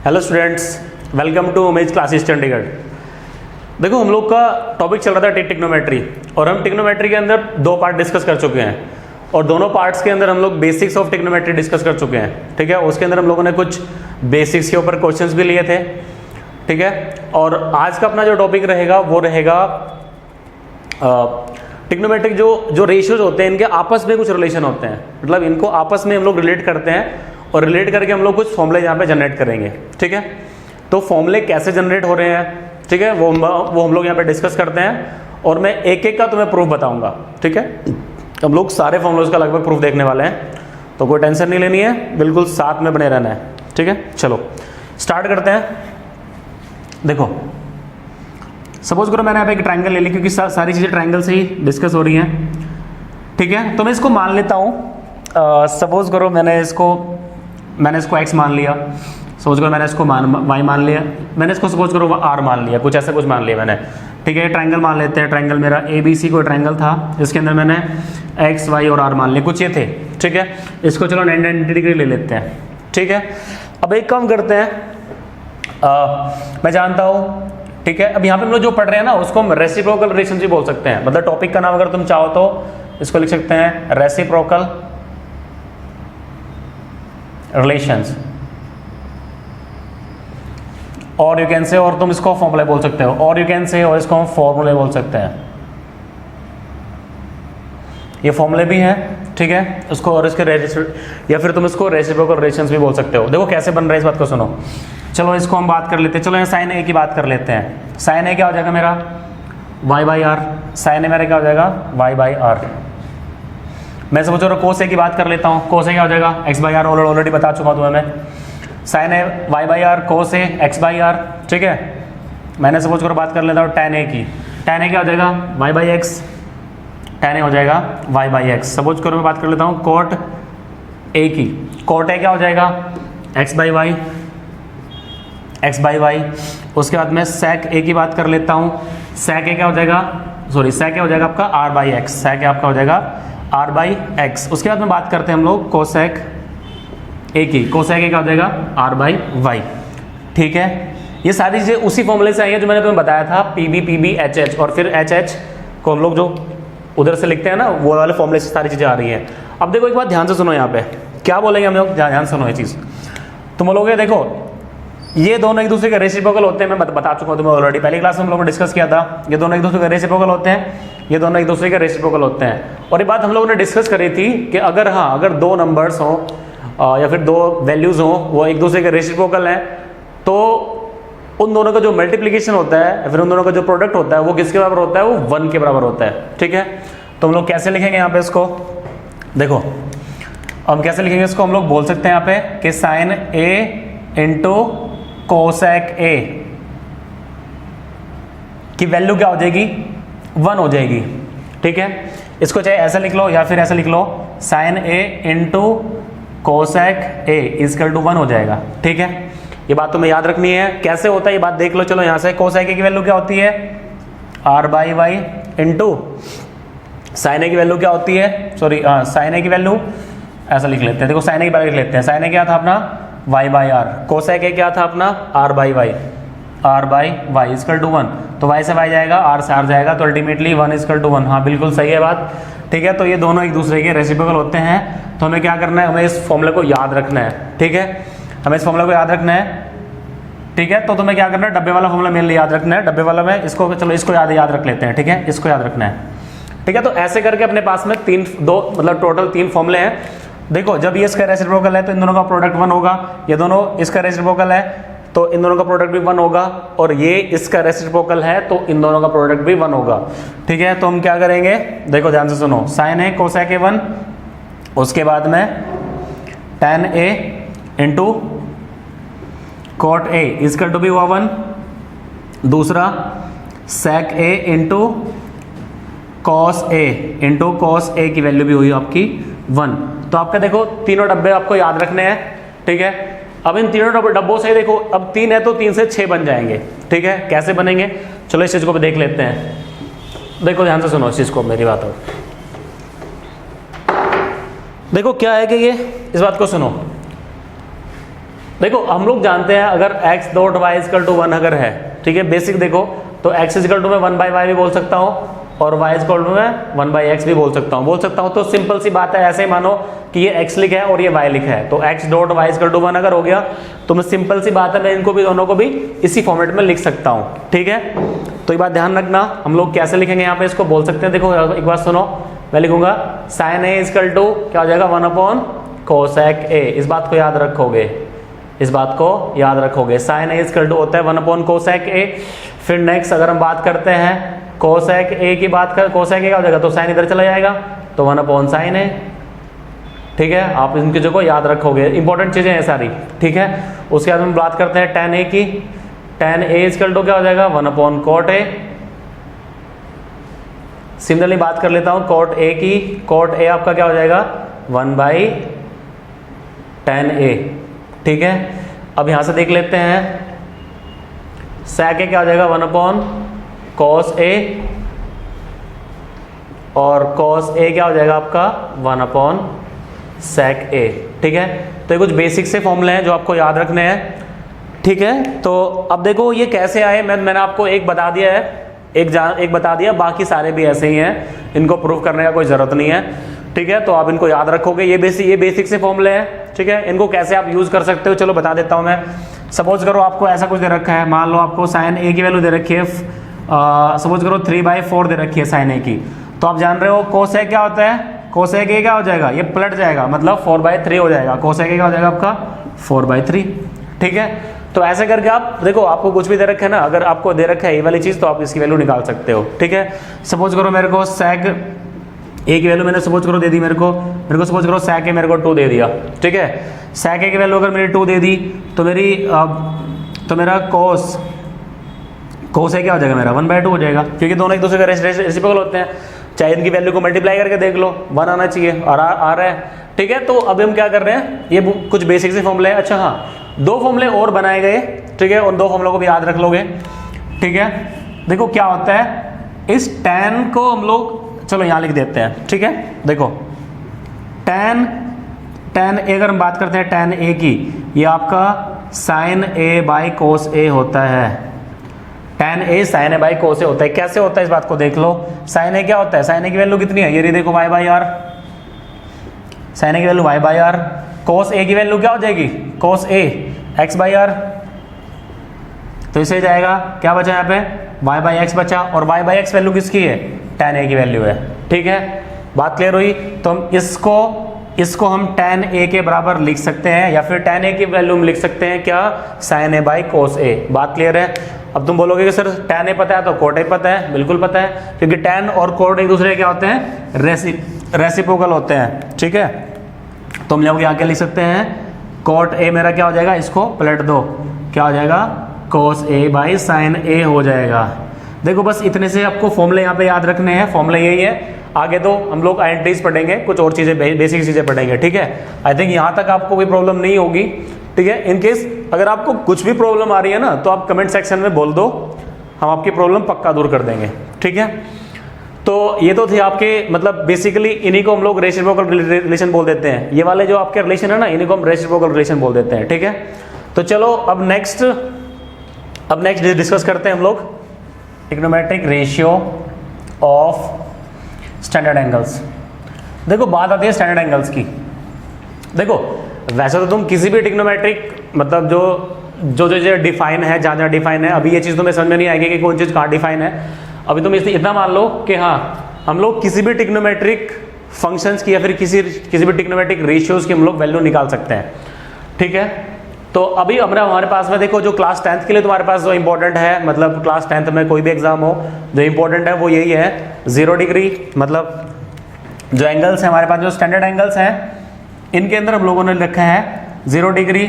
Hello students, welcome to उमेज classes Chandigarh. देखो, हम लोग का टॉपिक चल रहा था टिग्नोमेट्री, और हम टिग्नोमेट्री के अंदर दो पार्ट डिस्कस कर चुके हैं, और दोनों पार्ट्स के अंदर हम लोग बेसिक्स ऑफ टिग्नोमेट्री डिस्कस कर चुके हैं। ठीक है, उसके अंदर हम लोगों ने कुछ बेसिक्स के ऊपर क्वेश्चंस भी लिए थे। ठीक है, और आज का अपना जो टॉपिक रहेगा वो रहेगा टिग्नोमेट्रिक जो रेशियोज होते हैं, इनके आपस में कुछ रिलेशन होते हैं, मतलब इनको आपस में हम लोग रिलेट करते हैं, और रिलेट करके हम लोग कुछ फॉर्मूले यहाँ पे जनरेट करेंगे। ठीक है, तो फॉर्मूले कैसे जनरेट हो रहे हैं, ठीक है, वो हम लोग यहाँ पे डिस्कस करते हैं, और मैं एक एक का तुम्हें प्रूफ बताऊंगा। ठीक है, हम लोग सारे फॉर्मूलोज का लगभग प्रूफ देखने वाले हैं, तो कोई टेंशन नहीं लेनी है, बिल्कुल साथ में बने रहना है। ठीक है, चलो स्टार्ट करते हैं। देखो, सपोज करो मैंने यहाँ पे एक ट्राइंगल ले ली, क्योंकि सारी चीज़ें ट्राइंगल से ही डिस्कस हो रही हैं। ठीक है, तो मैं इसको मान लेता हूँ। सपोज करो मैंने इसको x मान लिया, सपोज करो मैंने इसको y मान लिया, मैंने इसको सपोज करो r मान लिया, कुछ ऐसा कुछ मान लिया मैंने। ठीक है, ट्राइंगल मान लेते हैं। ट्राइंगल मेरा ABC कोई ट्राइंगल था, जिसके अंदर मैंने x, y और r मान लिए, कुछ ये थे। ठीक है, इसको चलो 90 डिग्री ले लेते हैं। ठीक है, अब एक काम करते हैं, मैं जानता हूँ, ठीक है, अब यहाँ पे हम लोग जो पढ़ रहे हैं ना, उसको हम रेसिप्रोकल रिलेशनशिप बोल सकते हैं। मतलब टॉपिक का नाम अगर तुम चाहो तो इसको लिख सकते हैं रेसिप्रोकल रिलेशंस, और यू कैन से, और तुम इसको फॉर्मूले बोल सकते हो, और यू कैन से, और इसको हम फॉर्मूले बोल सकते हैं। ये फॉर्मूले भी हैं। ठीक है, उसको और इसके या फिर तुम इसको रेसिप्रोकल रिलेशंस भी बोल सकते हो। देखो कैसे बन रहा है, इस बात को सुनो। चलो इसको हम बात कर लेते हैं। चलो यहाँ साइन ए की बात कर लेते हैं। साइन ए क्या हो जाएगा मेरा y/r, साइन ए मेरा क्या हो जाएगा y/r। मैं समझ रहा हूँ कोस ए की बात कर लेता हूँ। कोस ए क्या हो जाएगा x/r, ऑलरेडी बता चुका हूँ तुम्हें मैं। साइन ए y/r, कोस ए x/r। ठीक है, मैंने सपोज करो बात कर लेता हूँ tan ए की। tan ए क्या हो जाएगा y/x, tan ए हो जाएगा y/x। सपोज करो मैं बात कर लेता हूँ cot ए की। cot ए क्या हो जाएगा x/y। उसके बाद मैं sec ए की बात कर लेता हूँ। sec ए क्या हो जाएगा, sec ए हो जाएगा आपका r/x। sec ए आपका हो जाएगा r/x। उसके बाद में बात करते हैं हम लोग cosec ए की। cosec ए क्या हो जाएगा r/y। ठीक है, ये सारी चीज़ें उसी फॉर्मूले से आई है जो मैंने तुम्हें बताया था, PB HH, और फिर HH को हम लोग जो उधर से लिखते हैं ना, वो वाले फॉर्मूले से सारी चीज़ें आ रही हैं। अब देखो एक बात ध्यान से सुनो, यहाँ पे क्या बोलेंगे हम लोग, ध्यान सुनो ये चीज़। तुम बोलोगे देखो ये दोनों एक दूसरे के रेसिप्रोकल होते हैं, मैं बता चुका हूँ तुम्हें ऑलरेडी, पहली क्लास में हम लोगों ने डिस्कस किया था। ये दोनों एक दूसरे के रेसिप्रोकल होते हैं, ये दोनों एक दूसरे के रेसिप्रोकल होते हैं। और ये बात हम लोगों ने डिस्कस करी थी कि अगर दो नंबर्स हों या फिर दो वैल्यूज हों, वो एक दूसरे के रेसिप्रोकल हैं, तो उन दोनों का जो मल्टीप्लीकेशन होता है या फिर उन दोनों का जो प्रोडक्ट होता है वो किसके बराबर होता है, वो 1 के बराबर होता है। ठीक है, तो हम लोग कैसे लिखेंगे यहाँ पे इसको, देखो हम कैसे लिखेंगे इसको, हम लोग बोल सकते हैं यहाँ पे कि sine A into cosec A की वैल्यू क्या हो जाएगी, 1 हो जाएगी। ठीक है, इसको चाहे ऐसा लिख लो या फिर ऐसा लिख लो, sine A into cosec A is equal to 1 हो जाएगा। ठीक है, ये बात तुम्हें याद रखनी है। कैसे होता है ये बात देख लो। चलो यहाँ से कोसेक ए की वैल्यू क्या होती है r/y इंटू साइन ए की वैल्यू क्या होती है, साइन ए की वैल्यू ऐसा लिख लेते हैं। देखो साइन ए की वैल्यू लिख लेते हैं। साइन ए क्या था अपना y/r, कोसेक ए क्या था अपना r/y इजकल टू 1, तो y से y जाएगा, r से r जाएगा, तो अल्टीमेटली 1 इजकल टू 1। हाँ बिल्कुल सही है बात। ठीक है, तो ये दोनों एक दूसरे के रेसिप्रोकल होते हैं, तो हमें क्या करना है, हमें इस फॉर्मूले को याद रखना है। ठीक है, हमें इस फॉर्मूले को याद रखना है। ठीक है, तो तुम्हें क्या करना है, डब्बे वाला फॉर्मूला मेरे लिए याद रखना है। डब्बे वाला में इसको, चलो इसको याद रख लेते हैं। ठीक है, इसको याद रखना है। ठीक है, तो ऐसे करके अपने पास में मतलब टोटल 3 फॉर्मूले हैं। देखो जब ये इसका रेसिप्रोकल है तो इन दोनों का प्रोडक्ट 1 होगा, ये दोनों इसका रेसिप्रोकल है तो इन दोनों का प्रोडक्ट भी 1 होगा, और ये इसका रेसिप्रोकल है तो इन दोनों का प्रोडक्ट भी 1 होगा। ठीक है, तो हम क्या करेंगे, देखो ध्यान से सुनो, साइन ए कोसेक ए 1, उसके बाद में tan A into cot A is equal to भी हुआ 1, दूसरा sec A into cos A into cos A की वैल्यू भी हुई आपकी 1। तो आपका देखो तीनों डब्बे आपको याद रखने हैं। ठीक है, अब इन तीनों डब्बों से देखो, अब 3 है तो 3 से 6 बन जाएंगे। ठीक है, कैसे बनेंगे, चलो इस चीज़ को देख लेते हैं। देखो ध्यान से सुनो इस चीज़ को, मेरी बात हो, देखो क्या है कि ये, इस बात को सुनो, देखो हम लोग जानते हैं अगर x dot Y equal to 1 अगर है, ठीक है, बेसिक देखो तो x इजकल टू मैं 1/y भी बोल सकता हूँ और y इजकल टू मैं 1/x भी बोल सकता हूँ। तो सिंपल सी बात है, ऐसे ही मानो कि ये x लिखा है और ये y लिखा है, तो x dot Y equal to 1 अगर हो गया तो मैं सिंपल सी बात है मैं इनको भी दोनों को भी इसी फॉर्मेट में लिख सकता हूँ, ठीक है। तो ये बात ध्यान रखना, हम लोग कैसे लिखेंगे यहाँ पे इसको बोल सकते हैं। देखो एक बात सुनो, मैं लिखूंगा साइन ए इजकल टू क्या हो जाएगा 1 कोसेक ए, इस बात को याद रखोगे, इस बात को याद रखोगे। साइन ए इजकल टू होता है 1 कोसेक ए। फिर नेक्स्ट अगर हम बात करते हैं कोसेक ए की बात कर, कोसेक ए क्या हो जाएगा, तो साइन इधर चला जाएगा तो 1 साइन ए, ठीक है। आप इनकी चीजों को याद रखोगे, इंपॉर्टेंट चीजें हैं सारी, ठीक है। उसके बाद हम बात करते हैं टेन ए की, टेन ए इजकल टू क्या हो जाएगा 1 कॉट ए। सिमिलरली बात कर लेता हूं कॉट ए की, कॉट ए आपका क्या हो जाएगा 1/tan ए, ठीक है। अब यहां से देख लेते हैं sec ए क्या हो जाएगा 1 cos ए, और cos ए क्या हो जाएगा आपका 1 sec ए, ठीक है। तो ये कुछ बेसिक से फॉर्मूले हैं जो आपको याद रखने हैं, ठीक है। तो अब देखो ये कैसे आए, मैंने आपको एक बता दिया है, एक बता दिया, बाकी सारे भी ऐसे ही हैं, इनको प्रूव करने का कोई जरूरत नहीं है, ठीक है। तो आप इनको याद रखोगे, ये बेसिक से फॉर्मूले हैं, ठीक है। इनको कैसे आप यूज कर सकते हो चलो बता देता हूं मैं। सपोज करो आपको ऐसा कुछ दे रखा है, मान लो आपको साइन ए की वैल्यू दे रखी है, सपोज करो 3/4 दे रखी है साइन ए की, तो आप जान रहे हो कोसेक क्या होता है, कोसेक ए क्या हो जाएगा, ये पलट जाएगा मतलब 4/3 हो जाएगा, कोसेक ए क्या हो जाएगा आपका 4/3, ठीक है। तो ऐसे करके आप देखो, आपको कुछ भी दे रखा है ना, अगर आपको दे रखा है ये वाली चीज तो आप इसकी वैल्यू निकाल सकते हो, ठीक है। सपोज करो मेरे को sec ए की वैल्यू मैंने सपोज करो दे दी, मेरे को सपोज करो sec ए मेरे को 2 दे दिया, ठीक है। sec ए की वैल्यू अगर मेरी 2 दे दी तो तो मेरा cos ए क्या हो जाएगा मेरा 1/2 हो जाएगा, क्योंकि दोनों एक दूसरे का रेसिप्रोकल होते हैं। चाहे इनकी वैल्यू को मल्टीप्लाई करके देख लो, 1 आना चाहिए और आ रहा है, ठीक है। तो अब हम क्या कर रहे हैं, ये कुछ बेसिक से फॉर्मूले हैं। अच्छा हाँ, 2 फॉर्मूले और बनाए गए, ठीक है, उन 2 फॉर्मूलों को भी याद रख लोगे, ठीक है। देखो क्या होता है, इस tan को हम लोग चलो यहाँ लिख देते हैं, ठीक है। देखो tan ए अगर हम बात करते हैं tan ए की, ये आपका sin a/cos a होता है, tan a sin a/cos a होता है। कैसे होता है इस बात को देख लो, sin a क्या होता है, sin a की वैल्यू कितनी है, ये देखो y/r, sin a की वैल्यू y/r, cos a की वैल्यू क्या हो जाएगी cos a x/r, तो इसे जाएगा क्या बचा यहाँ पे y/x बचा, और y/x वैल्यू किसकी है, tan a की वैल्यू है, ठीक है। बात क्लियर हुई। तो हम इसको हम tan a के बराबर लिख सकते हैं, या फिर tan a की वैल्यू हम लिख सकते हैं क्या sin a/cos a। बात क्लियर है। अब तुम बोलोगे कि सर tan a पता है तो cot a पता है, बिल्कुल पता है, क्योंकि tan और cot एक दूसरे क्या होते हैं, रेसिप्रोकल होते हैं, ठीक है। तो हम लोग यहाँ क्या लिख सकते हैं, cot a मेरा क्या हो जाएगा, इसको पलट दो, क्या हो जाएगा cos a/sin a हो जाएगा। देखो बस इतने से आपको फॉर्मूले यहाँ पे याद रखने हैं, फॉर्मूले यही है। आगे तो हम लोग आइडेंटिटीज पढ़ेंगे, कुछ और चीजें बेसिक चीजें पढ़ेंगे, ठीक है। आई थिंक यहाँ तक आपको कोई प्रॉब्लम नहीं होगी, ठीक है। इन केस अगर आपको कुछ भी प्रॉब्लम आ रही है ना, तो आप कमेंट सेक्शन में बोल दो, हम आपकी प्रॉब्लम पक्का दूर कर देंगे, ठीक है। तो ये तो थे आपके मतलब बेसिकली इन्हीं को हम लोग रेसिप्रोकल रिलेशन बोल देते हैं। ये वाले जो आपके रिलेशन है ना, इन्हीं को हम रेसिप्रोकल रिलेशन बोल देते हैं, ठीक है। तो चलो अब नेक्स्ट डिस्कस करते हैं हम लोग trigonometric ratio of standard angles. देखो बात आती है स्टैंडर्ड एंगल्स की। देखो वैसे तो तुम किसी भी ट्रिग्नोमेट्रिक मतलब जो डिफाइन है, जहाँ डिफाइन है, अभी ये चीज़ तुम्हें समझ में नहीं आएगी कि कौन चीज़ कहाँ डिफाइन है। अभी तुम इतना मान लो कि हाँ हम लोग किसी भी ट्रिग्नोमेट्रिक फंक्शंस की या फिर किसी भी ट्रिग्नोमेट्रिक रेशियोज की हम लोग वैल्यू निकाल सकते हैं, ठीक है। तो अभी हमारे पास में देखो जो क्लास 10th के लिए तुम्हारे पास जो इंपॉर्टेंट है, मतलब क्लास 10th में कोई भी एग्जाम हो, जो इंपॉर्टेंट है वो यही है 0 डिग्री, मतलब जो एंगल्स हैं हमारे पास, जो स्टैंडर्ड एंगल्स हैं, इनके अंदर हम लोगों ने रखा है 0 डिग्री,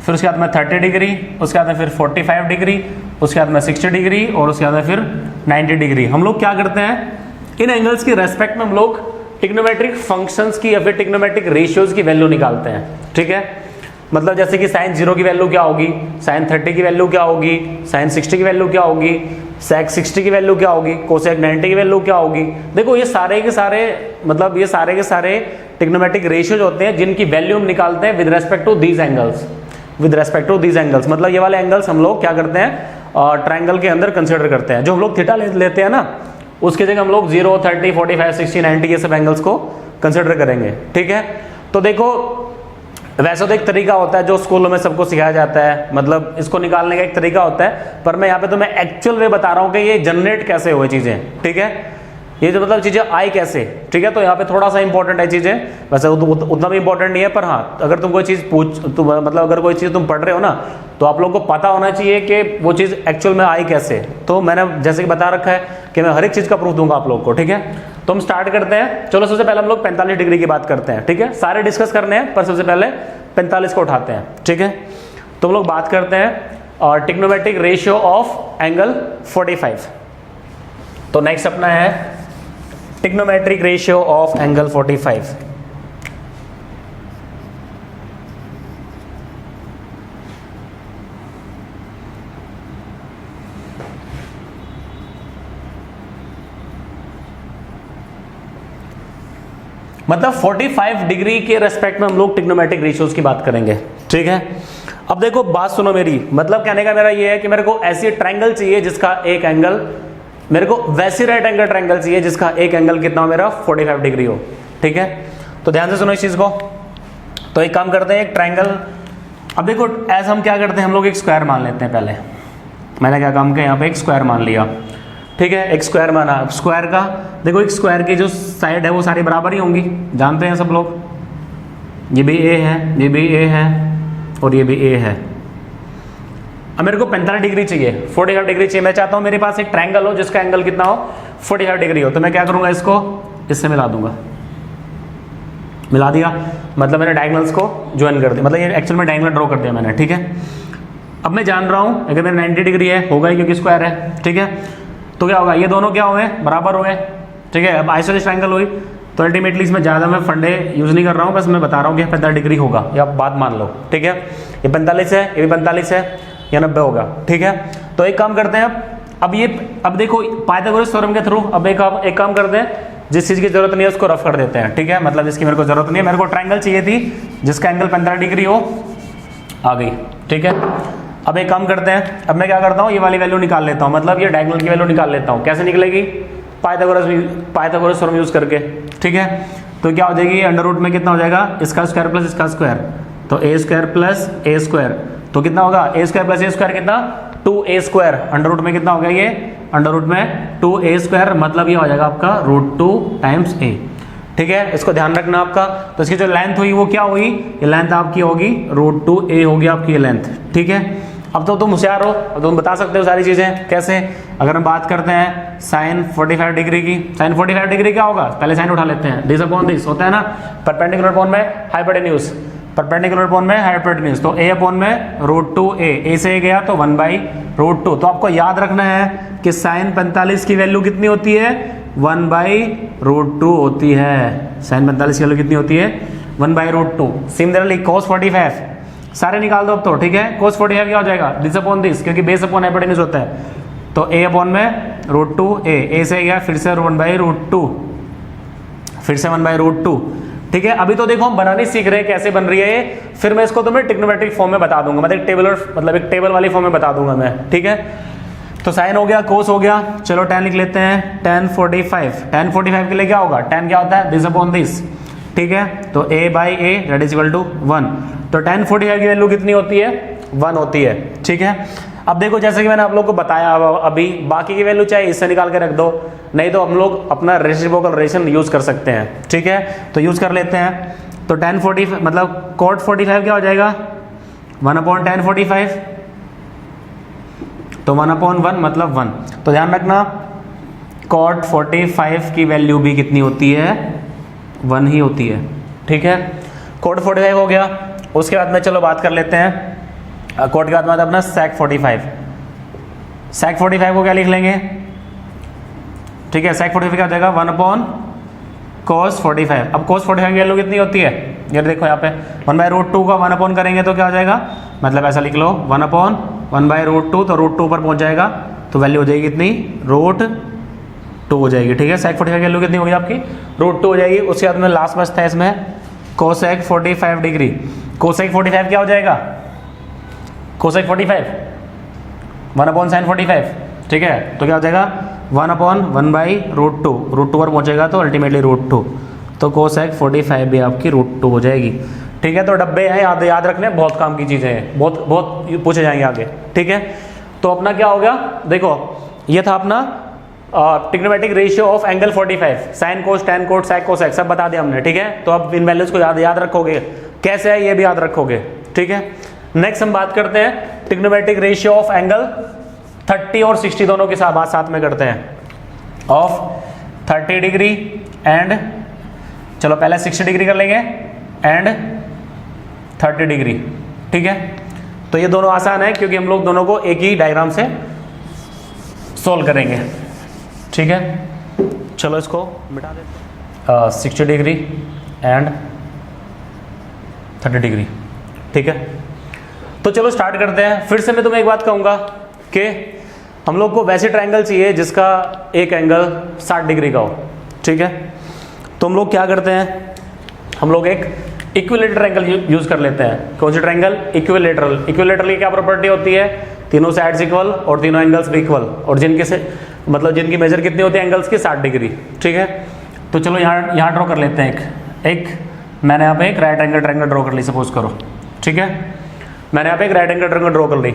फिर उसके बाद में 30 डिग्री, उसके बाद में फिर 45 डिग्री, उसके बाद में 60 डिग्री, और उसके बाद में फिर 90 डिग्री। हम लोग क्या करते हैं, इन एंगल्स की रेस्पेक्ट में हम लोग ट्रिग्नोमेट्रिक फंक्शंस की या फिर ट्रिग्नोमेट्रिक रेशियोज की वैल्यू निकालते हैं, ठीक है। मतलब जैसे कि sin 0 की वैल्यू क्या होगी, sin 30 की वैल्यू क्या होगी, sin 60 की वैल्यू क्या होगी, sec 60 की वैल्यू क्या होगी, cosec 90 की वैल्यू क्या होगी। देखो ये सारे के सारे मतलब ये सारे के सारे ट्रिग्नोमेट्रिक रेशियोज होते हैं जिनकी वैल्यू हम निकालते हैं with respect to these angles. With respect to these angles, मतलब ये वाले एंगल्स हम लोग क्या करते हैं ट्राइंगल के अंदर कंसिडर करते हैं। जो हम लोग थीटा लेते हैं ना, उसकी जगह हम लोग 0, 30, 45, 60, 90 ये सब एंगल्स को कंसिडर करेंगे, ठीक है। तो देखो वैसे तो एक तरीका होता है जो स्कूलों में सबको सिखाया जाता है, मतलब इसको निकालने का एक तरीका होता है, पर मैं यहाँ पे तुम्हें एक्चुअल वे बता रहा हूँ कि ये जनरेट कैसे हुए चीजें, ठीक है। ये जो मतलब चीजें आई कैसे, ठीक है। तो यहाँ पे थोड़ा सा इंपॉर्टेंट है चीजें, वैसे उतना भी इंपॉर्टेंट नहीं है, पर हाँ अगर तुम कोई चीज मतलब अगर कोई चीज तुम पढ़ रहे हो ना, तो आप लोगों को पता होना चाहिए कि वो चीज एक्चुअल में आई कैसे। तो मैंने जैसे कि बता रखा है कि मैं हर एक चीज का प्रूफ दूंगा आप लोगों को, ठीक है। तो हम स्टार्ट करते हैं। चलो सबसे पहले हम लोग 45 डिग्री की बात करते हैं, ठीक है। सारे डिस्कस करने हैं पर सबसे पहले 45 को उठाते हैं, ठीक है। तो हम लोग बात करते हैं ट्रिग्नोमेट्रिक रेशियो ऑफ एंगल 45। तो नेक्स्ट अपना है ट्रिग्नोमेट्रिक रेशियो ऑफ एंगल 45। मतलब 45 डिग्री के रेस्पेक्ट में हम लोग ट्रिग्नोमेट्रिक रेशियोज की बात करेंगे, ठीक है। अब देखो बात सुनो मेरी, मतलब कहने का मेरा ये है कि मेरे को ऐसी ट्रायंगल चाहिए जिसका एक एंगल, मेरे को वैसी राइट एंगल ट्रायंगल चाहिए जिसका एक एंगल कितना हो मेरा 45 डिग्री हो, ठीक है। तो ध्यान से सुनो इस चीज को। तो एक काम करते हैं, एक ट्रायंगल, अब देखो ऐसा हम क्या करते हैं, हम लोग एक स्क्वायर मान लेते हैं। पहले मैंने क्या काम किया, यहाँ पे एक स्क्वायर मान लिया, ठीक है। एक स्क्वायर माना, स्क्वायर का देखो एक स्क्वायर की जो साइड है वो सारी बराबर ही होंगी, जानते हैं सब लोग। ये भी ए है, ये भी ए है और ये भी ए है। अब मेरे को 45 डिग्री चाहिए, 45 डिग्री चाहिए। मैं चाहता हूं मेरे पास एक ट्रायंगल हो जिसका एंगल कितना हो 45 डिग्री हो। तो मैं क्या करूंगा, इसको इससे मिला दूंगा, मिला दिया, मतलब मैंने डायगोनल्स को ज्वाइन कर दिया, मतलब ये एक्चुअल में डायगोनल ड्रॉ कर दिया मैंने, ठीक है। अब मैं जान रहा हूं अगर मेरा 90 डिग्री है, होगा ही क्योंकि स्क्वायर है, ठीक है। तो क्या होगा, ये दोनों क्या हुए, बराबर हुए, ठीक है। अब आइसोसेलेस ट्रायंगल हुई, तो अल्टीमेटली इसमें ज़्यादा मैं फंडे यूज़ नहीं कर रहा हूँ, बस मैं बता रहा हूँ कि 45 डिग्री होगा, या बात मान लो, ठीक है। ये 45 है, ये भी 45 है, या 90 होगा, ठीक है। तो एक काम करते हैं, अब देखो पाइथागोरस थ्योरम के थ्रू अब एक काम करते हैं, जिस चीज़ की जरूरत नहीं है उसको रफ कर देते हैं, ठीक है। मतलब जिसकी मेरे को जरूरत नहीं है, मेरे को ट्रायंगल चाहिए थी जिसका एंगल 45 डिग्री हो, आ गई, ठीक है। अब एक काम करते हैं, अब मैं क्या करता हूँ, ये वाली वैल्यू निकाल लेता हूँ, मतलब ये डायगोनल की वैल्यू निकाल लेता हूँ। कैसे निकलेगी, पाइथागोरस थ्योरम यूज करके, ठीक है। तो क्या हो जाएगी, अंडर रूट में कितना हो जाएगा, इसका स्क्वायर प्लस इसका स्क्वायर, तो ए स्क्वायर प्लस ए स्क्वायर, तो कितना होगा, ए स्क्वायर प्लस ए स्क्वायर कितना 2a स्क्वायर, अंडर रूट में कितना हो गया, ये अंडर रूट में 2a स्क्वायर, मतलब ये हो जाएगा आपका √2 टाइम्स a, ठीक है। इसको ध्यान रखना आपका। तो इसकी जो लेंथ हुई वो क्या हुई, ये लेंथ आपकी होगी √2a होगी आपकी ये लेंथ, ठीक है। अब तो तुम होशियार हो, अब तुम बता सकते हो सारी चीजें कैसे। अगर हम बात करते हैं साइन 45 डिग्री की, साइन 45 डिग्री क्या होगा, पहले साइन उठा लेते हैं, दिस अपॉन दिस होता है ना, परपेंडिकुलर अपॉन में हाइपोटेन्यूज, परपेंडिकुलर अपॉन में हाइपोटेन्यूज, तो a अपॉन में √2a, a से गया तो 1/√2। तो आपको याद रखना है कि साइन 45 की वैल्यू कितनी होती है, 1/√2 होती है। साइन 45 की वैल्यू कितनी होती है, 1/√2। सिमिलरली cos 45 सारे निकाल दो अब तो, ठीक है। cos 45 क्या हो जाएगा, दिस अपॉन दिस, क्योंकि बेस अपॉन हाइपोटेन्यूज होता है, तो a अपॉन में √2a, a से गया फिर से 1/√2, फिर से 1/√2, ठीक है। अभी तो देखो हम बनानी सीख रहे हैं कैसे बन रही है ये, फिर मैं इसको तुम्हें ट्रिग्नोमेट्रिक फॉर्म में बता दूंगा, मतलब एक टेबल वाली फॉर्म में बता दूंगा मैं, ठीक है। तो साइन हो गया, कोस हो गया, चलो tan लिख लेते हैं, tan 45 के लिए क्या होगा, tan क्या होता है, दिस अपॉन दिस, ठीक है। तो a/a that is equal to 1, तो tan 45 की वैल्यू कितनी होती है, 1 होती है, ठीक है। अब देखो जैसे कि मैंने आप लोग को बताया, अभी बाकी की वैल्यू चाहे इससे निकाल के रख दो, नहीं तो हम लोग अपना रेसिप्रोकल रिलेशन यूज कर सकते हैं, ठीक है। तो यूज कर लेते हैं। तो tan 45 मतलब cot 45 क्या हो जाएगा, 1/tan 45, तो 1/1 मतलब 1। तो ध्यान रखना cot 45 की वैल्यू भी कितनी होती है, 1 ही होती है, ठीक है। cot 45 हो गया। उसके बाद में चलो बात कर लेते हैं कोट के बाद अपना sec 45, sec 45 को क्या लिख लेंगे, ठीक है। sec 45 क्या हो जाएगा, 1/cos 45। अब cos 45 की वैल्यू कितनी होती है, ये देखो यहाँ पे 1/√2 का 1 करेंगे तो क्या हो जाएगा, मतलब ऐसा लिख लो 1/1/√2, तो √2 पर पहुंच जाएगा, तो वैल्यू हो जाएगी कितनी, √2 हो जाएगी, ठीक है। sec 45 की वैल्यू कितनी होगी आपकी, √2 हो जाएगी। उसके बाद में लास्ट बचता है इसमें cosec 45 डिग्री, cosec 45 क्या हो जाएगा, कोसेक 45 1/sin45, ठीक है। तो क्या हो जाएगा 1/1/√2, √2 पर पहुंचेगा तो अल्टीमेटली √2, तो कोसेक 45 भी आपकी √2 हो जाएगी, ठीक है। तो डब्बे हैं, याद रखने, बहुत काम की चीज़ें हैं, बहुत पूछे जाएंगे आगे, ठीक है। तो अपना क्या हो गया, देखो ये था अपना trigonometric ratio of angle 45, sine cos tan cot sec cosec सब बता दिया हमने, ठीक है। तो अब इन वैल्यूज को याद रखोगे, कैसे है ये भी याद रखोगे, ठीक है। नेक्स्ट हम बात करते हैं ट्रिग्नोमेट्रिक रेशियो ऑफ एंगल 30 और 60 दोनों के साथ में करते हैं, ऑफ 30 डिग्री एंड, चलो पहले 60 डिग्री कर लेंगे एंड 30 डिग्री, ठीक है। तो ये दोनों आसान है क्योंकि हम लोग दोनों को एक ही डायग्राम से सोल्व करेंगे, ठीक है। चलो इसको मिटा देते हैं, 60 डिग्री एंड 30 डिग्री, ठीक है। तो चलो स्टार्ट करते हैं। फिर से मैं तुम्हें एक बात कहूँगा कि हम लोग को वैसे ट्रायंगल चाहिए जिसका एक एंगल 60 डिग्री का हो, ठीक है। तो हम लोग क्या करते हैं, हम लोग एक इक्विलेटरल ट्रायंगल यूज कर लेते हैं। कौन सी ट्रायंगल, इक्विलेटरल। इक्विलेटरल की क्या प्रॉपर्टी होती है, तीनों साइड्स इक्वल और तीनों एंगल्स भी इक्वल, और जिनकी मेजर कितनी होती है एंगल्स की, 60 डिग्री, ठीक है। तो चलो यहाँ ड्रॉ कर लेते हैं एक मैंने यहाँ पे एक राइट एंगल ट्रायंगल ड्रॉ कर ली, सपोज करो, ठीक है। मैंने यहाँ पे एक राइट एंगल ट्रायंगल ड्रॉ कर ली।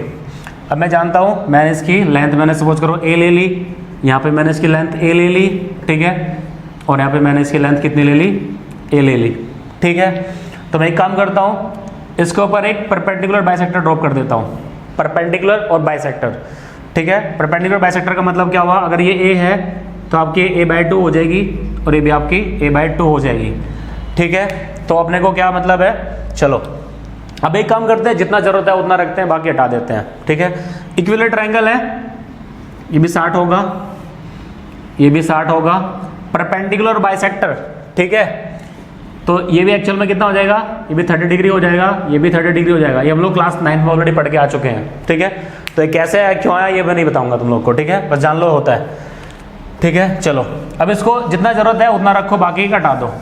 अब मैं जानता हूँ, मैंने इसकी लेंथ मैंने सपोज करो ए ले ली, यहाँ पे मैंने इसकी लेंथ ए ले ली, ठीक है, और यहाँ पे मैंने इसकी लेंथ कितनी ले ली, ए ले ली, ठीक है। तो मैं एक काम करता हूँ, इसके ऊपर एक परपेंडिकुलर बाइसेक्टर ड्रॉप कर देता हूँ, परपेंडिकुलर और बाइसेक्टर, ठीक है। परपेंडिकुलर बाइसेक्टर का मतलब क्या हुआ, अगर ये ए है तो आपकी a/2 हो जाएगी और ये भी आपकी a/2 हो जाएगी, ठीक है। तो अपने को क्या मतलब है, चलो अब एक काम करते हैं, जितना जरूरत है उतना रखते हैं, बाकी हटा देते हैं, ठीक है। इक्विलेटरल ट्रायंगल है, ये भी 60 होगा, ये भी 60 होगा, परपेंडिकुलर बाइसेक्टर, ठीक है। तो ये भी एक्चुअल में कितना हो जाएगा, ये भी 30 डिग्री हो जाएगा, ये भी 30 डिग्री हो जाएगा। ये हम लोग क्लास 9 में ऑलरेडी पढ़ के आ चुके हैं, ठीक है। तो ये कैसे आया, क्यों आया, ये मैं नहीं बताऊंगा तुम लोग को, ठीक है, बस जान लो होता है, ठीक है। चलो अब इसको जितना जरूरत है उतना रखो, बाकी का हटा दो,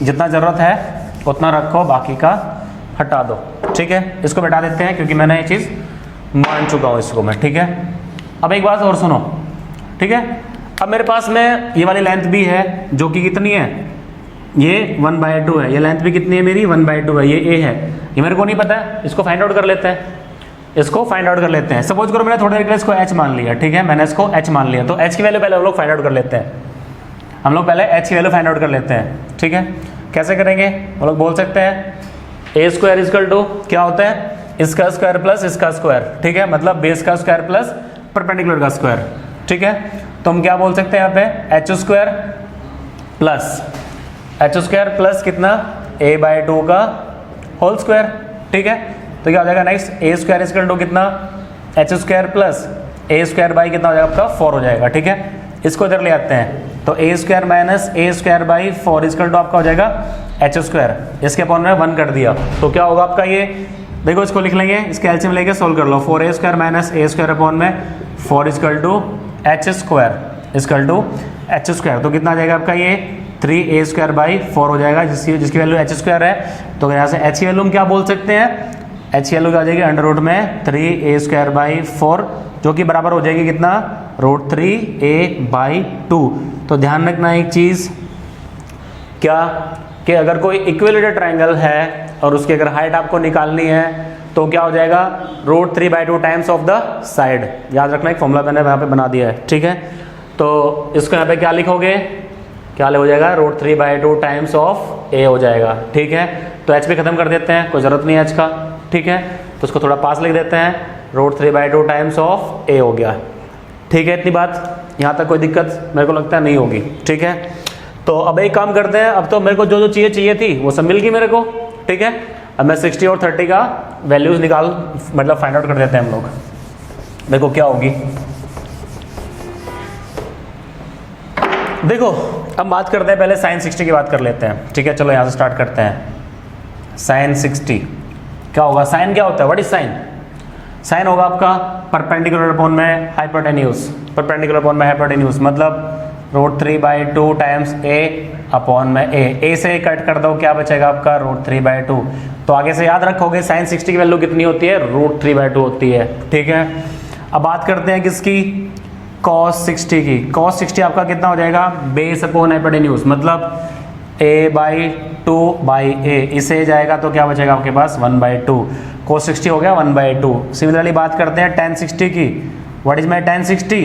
जितना जरूरत है उतना रखो, बाकी का हटा दो, ठीक है। इसको हटा देते हैं क्योंकि मैंने ये चीज़ मान चुका हूँ इसको मैं, ठीक है। अब एक बात और सुनो, ठीक है। अब मेरे पास में ये वाली लेंथ भी है जो कि कितनी है, ये 1/2 है, ये लेंथ भी कितनी है मेरी, 1/2 है, ये ए है, ये मेरे को नहीं पता है, इसको फाइंड आउट कर लेते हैं, इसको फाइंड आउट कर लेते हैं। सपोज करो मैंने थोड़ी देर के लिए इसको एच मान लिया, ठीक है, मैंने इसको एच मान लिया, तो एच की वैल्यू पहले हम लोग फाइंड आउट कर लेते हैं, हम लोग पहले एच की वैल्यू फाइंड आउट कर लेते हैं, ठीक है। कैसे करेंगे, हम लोग बोल सकते हैं a² = क्या होता है, इसका स्क्वायर प्लस इसका स्क्वायर, ठीक है, मतलब बेस का स्क्वायर प्लस परपेंडिकुलर का स्क्वायर, ठीक है। तो हम क्या बोल सकते हैं यहाँ पे, h² प्लस कितना, a/2 का होल स्क्वायर, ठीक है। तो क्या हो जाएगा नेक्स्ट, a² = कितना, h² प्लस a² कितना हो जाएगा आपका 4 हो जाएगा, ठीक है। इसको इधर ले आते हैं, तो a² माइनस a²/4 आपका हो जाएगा h², इसके अपॉन में 1 कर दिया, तो क्या होगा आपका ये, देखो इसको लिख लेंगे, इसके एलसीएम लेके सोल्व कर लो, 4a² माइनस a² अपॉन में 4 = h², तो कितना आ जाएगा आपका ये 3a²/4 हो जाएगा, जिसकी वैल्यू h² है। तो यहाँ से h की वैल्यू हम क्या बोल सकते हैं, h की वैल्यू क्या आ जाएगी, अंडर में 3a²/4, जो कि बराबर हो जाएगी कितना, √3a/2। तो ध्यान रखना एक चीज़, क्या कि अगर कोई इक्विलेटरल ट्रायंगल है और उसकी अगर हाइट आपको निकालनी है तो क्या हो जाएगा, √3/2 टाइम्स ऑफ द साइड। याद रखना, एक फॉर्मूला मैंने यहाँ पे बना दिया है, ठीक है। तो इसको यहाँ पे क्या लिखोगे, क्या हो जाएगा, √3/2 टाइम्स ऑफ a हो जाएगा, ठीक है। तो h पे खत्म कर देते हैं, कोई ज़रूरत नहीं है h का, ठीक है। तो उसको थोड़ा पास लिख देते हैं, √3/2 टाइम्स ऑफ a हो गया, ठीक है। इतनी बात, यहाँ तक कोई दिक्कत मेरे को लगता है नहीं होगी, ठीक है। तो अब एक काम करते हैं, अब तो मेरे को जो जो चाहिए थी वो सब मिल गई मेरे को, ठीक है। अब मैं 60 और 30 का वैल्यूज मतलब फाइंड आउट कर देते हैं हम लोग, देखो क्या होगी। देखो अब बात करते हैं, पहले sin 60 की बात कर लेते हैं, ठीक है। चलो यहाँ से स्टार्ट करते हैं। sin 60 क्या होगा, साइन क्या होता है, व्हाट इज साइन, साइन होगा आपका परपेंडिकुलर अपॉन में हाइपोटेन्यूज, परपेंडिकुलर अपॉन में हाइपोटेन्यूज, मतलब √3/2 टाइम्स a अपॉन में a से कट कर दो, क्या बचेगा आपका √3/2। तो आगे से याद रखोगे sin 60 की वैल्यू कितनी होती है, √3/2 होती है, ठीक है। अब बात करते हैं किसकी, cos 60 की। cos 60 आपका कितना हो जाएगा, बेस अपॉन हाइपोटेन्यूज, मतलब a/2/a, इसे जाएगा तो क्या बचेगा आपके पास 1/2। cos 60 हो गया 1/2। सिमिलरली बात करते हैं tan 60 की। What is my tan 60?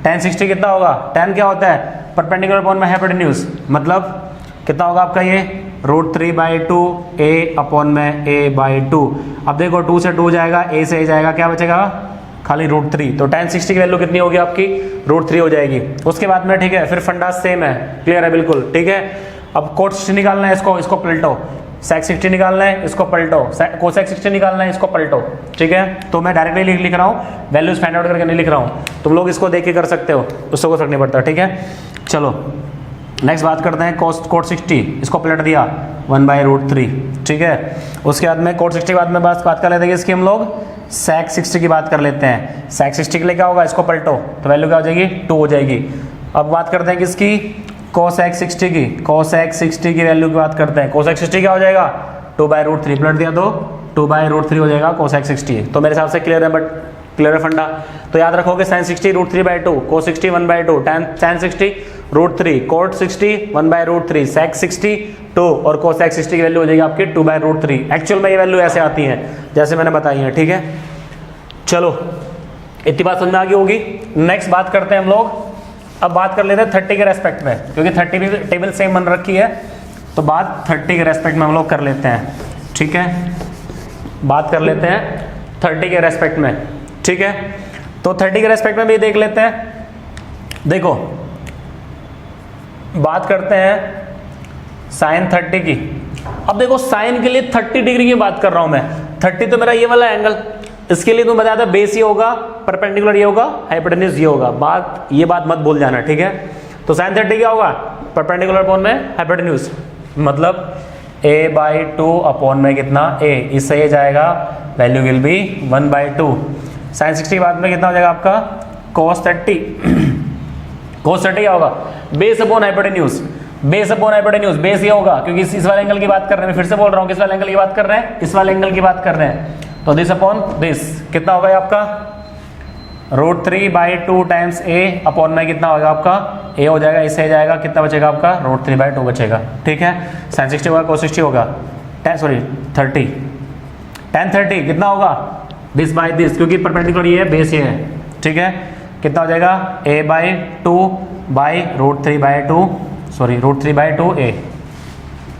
tan 60 कितना होगा, tan क्या होता है, परपेंडिकुलर अपॉन में हाइपोटेन्यूज, मतलब कितना होगा आपका ये √3/2 a अपॉन में a/2। अब देखो 2 से 2 जाएगा, a से a जाएगा, क्या बचेगा खाली √3। तो tan 60 की वैल्यू कितनी होगी आपकी, √3 हो जाएगी। उसके बाद में ठीक है, फिर फंडा सेम है, क्लियर है बिल्कुल, ठीक है। अब cot 60 निकालना है, इसको पलटो, sec 60 निकालना है, इसको पलटो, cosec 60 निकालना है, इसको पलटो, ठीक है। तो मैं डायरेक्टली लिख रहा हूँ, वैल्यूज फाइंड आउट करके नहीं लिख रहा हूँ, तुम लोग इसको देख के कर सकते हो, उससे कोई फर्क नहीं पड़ता, ठीक है। चलो नेक्स्ट बात करते हैं cot 60, इसको पलट दिया 1/√3, ठीक है। उसके बाद में cot 60 के बाद में बात कर लेते हैं इसकी हम लोग sec 60 की बात कर लेते हैं। sec 60 के लिए क्या होगा, इसको पलटो तो वैल्यू क्या हो जाएगी 2 हो जाएगी। अब बात करते हैं किसकी, cosec 60 की। cosec 60 की वैल्यू की बात करते हैं, cosec 60 क्या हो जाएगा 2/√3, पलट दिया तो 2/√3 हो जाएगा cosec 60। तो मेरे हिसाब से क्लियर है, बट क्लियर है फंडा। तो याद रखोगे sin 60 √3/2, cos 60 1/2, tan 60 √3, cot 60 1/√3, sec 60 2 और cosec 60 की वैल्यू हो जाएगी आपकी 2/√3। एक्चुअल में ये वैल्यू ऐसे आती है जैसे मैंने बताई है, ठीक है। चलो इतनी बात समझ में आ गई होगी। नेक्स्ट बात करते हैं हम लोग, अब बात कर लेते हैं 30 के रेस्पेक्ट में, क्योंकि 30 भी टेबल सेम बन रखी है, तो बात 30 के रेस्पेक्ट में हम लोग कर लेते हैं, ठीक है। बात कर लेते हैं 30 के रेस्पेक्ट में, ठीक है। तो 30 के रेस्पेक्ट में भी देख लेते हैं। देखो बात करते हैं sin 30 की। अब देखो साइन के लिए 30 डिग्री की बात कर रहा हूं मैं, 30 तो मेरा ये वाला एंगल, इसके लिए तुम बता दो बेस ये होगा, परपेंडिकुलर ये होगा, हाइपोटेन्यूज ये होगा। ये बात मत भूल जाना, ठीक है। तो sin 30 क्या होगा, परपेंडिकुलर अपॉन में हाइपोटेन्यूज, मतलब a/2 अपॉन में कितना a, इससे ये जाएगा वैल्यू विल बी 1/2। sin 60 के बाद में कितना हो जाएगा आपका cos 30। cos 30 क्या होगा, base upon hypotenuse, base upon hypotenuse, base ये होगा क्योंकि इस वाले एंगल की बात कर रहे हैं, फिर से बोल रहा हूँ किस वाले एंगल की बात कर रहे हैं, इस वाले एंगल की बात कर रहे हैं। तो दिस अपॉन दिस कितना होगा आपका √3/2 टाइम्स a अपॉन में कितना होगा आपका a हो जाएगा, इससे जाएगा, कितना बचेगा आपका √3/2 बचेगा, ठीक है। sin 60 होगा, cos 60 होगा, 30 tan 30 कितना होगा दिस बाई दिस, क्योंकि परपेंडिकुलर ये है, बेस ये है, ठीक है। कितना हो जाएगा a/2 √3/2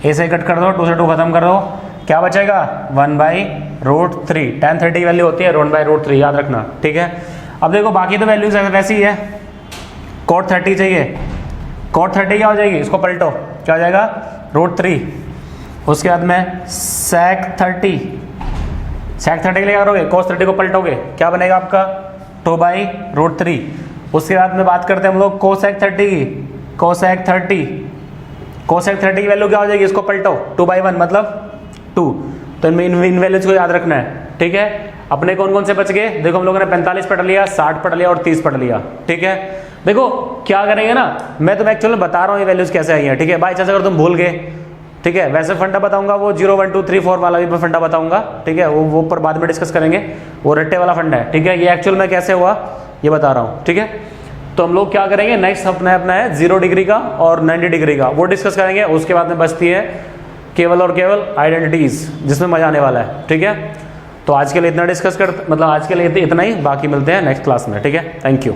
a से कट कर दो, 2 से 2 खत्म कर दो, क्या बचेगा 1/√3। tan 30 की वैल्यू होती है 1/√3, याद रखना, ठीक है। अब देखो बाकी तो वैल्यूज वैसी ही है। cot 30 चाहिए, cot 30 क्या हो जाएगी, इसको पलटो, क्या हो जाएगा √3। उसके बाद में sec 30 के लिए क्या करोगे, cos 30 को पलटोगे, क्या बनेगा आपका 2/√3। उसके बाद में बात करते हैं हम लोग cosec 30 की। cosec 30 की वैल्यू क्या हो जाएगी, इसको पलटो 2/1 मतलब 2। तो इन वैल्यूज को याद रखना है, ठीक है। अपने कौन कौन से बच गए, देखो हम लोगों ने 45 पढ़ लिया, 60 पढ़ लिया और 30 पढ़ लिया, ठीक है। देखो क्या करेंगे ना, मैं तुम्हें एक्चुअली बता रहा हूँ ये वैल्यूज कैसे आई है, ठीक है। बाई चांस अगर तुम भूल गए, ठीक है, वैसे फंडा बताऊंगा वो 0 1 2 3 4 वाला भी मैं फंडा बताऊंगा, ठीक है। वो पर बाद में डिस्कस करेंगे, वो रट्टे वाला फंडा है, ठीक है। ये एक्चुअल में कैसे हुआ ये बता रहा हूँ, ठीक है। तो हम लोग क्या करेंगे, नेक्स्ट अपना है 0 डिग्री का और 90 डिग्री का, वो डिस्कस करेंगे। उसके बाद में बचती है केवल और केवल आइडेंटिटीज, जिसमें मजा आने वाला है, ठीक है। तो आज के लिए इतना डिस्कस कर, मतलब आज के लिए इतना ही, बाकी मिलते हैं नेक्स्ट क्लास में, ठीक है। Thank you.